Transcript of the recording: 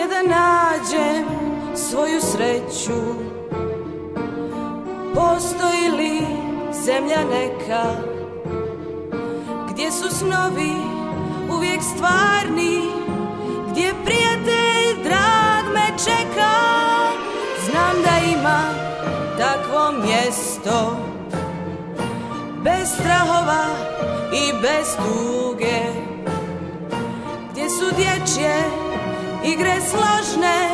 je da nađem svoju sreću. Postoji li zemlja neka gdje su snovi uvijek stvarni, gdje prijatelj drag me čeka? Znam da ima takvo mjesto, bez strahova i bez tuge, gdje su dječje igre složne,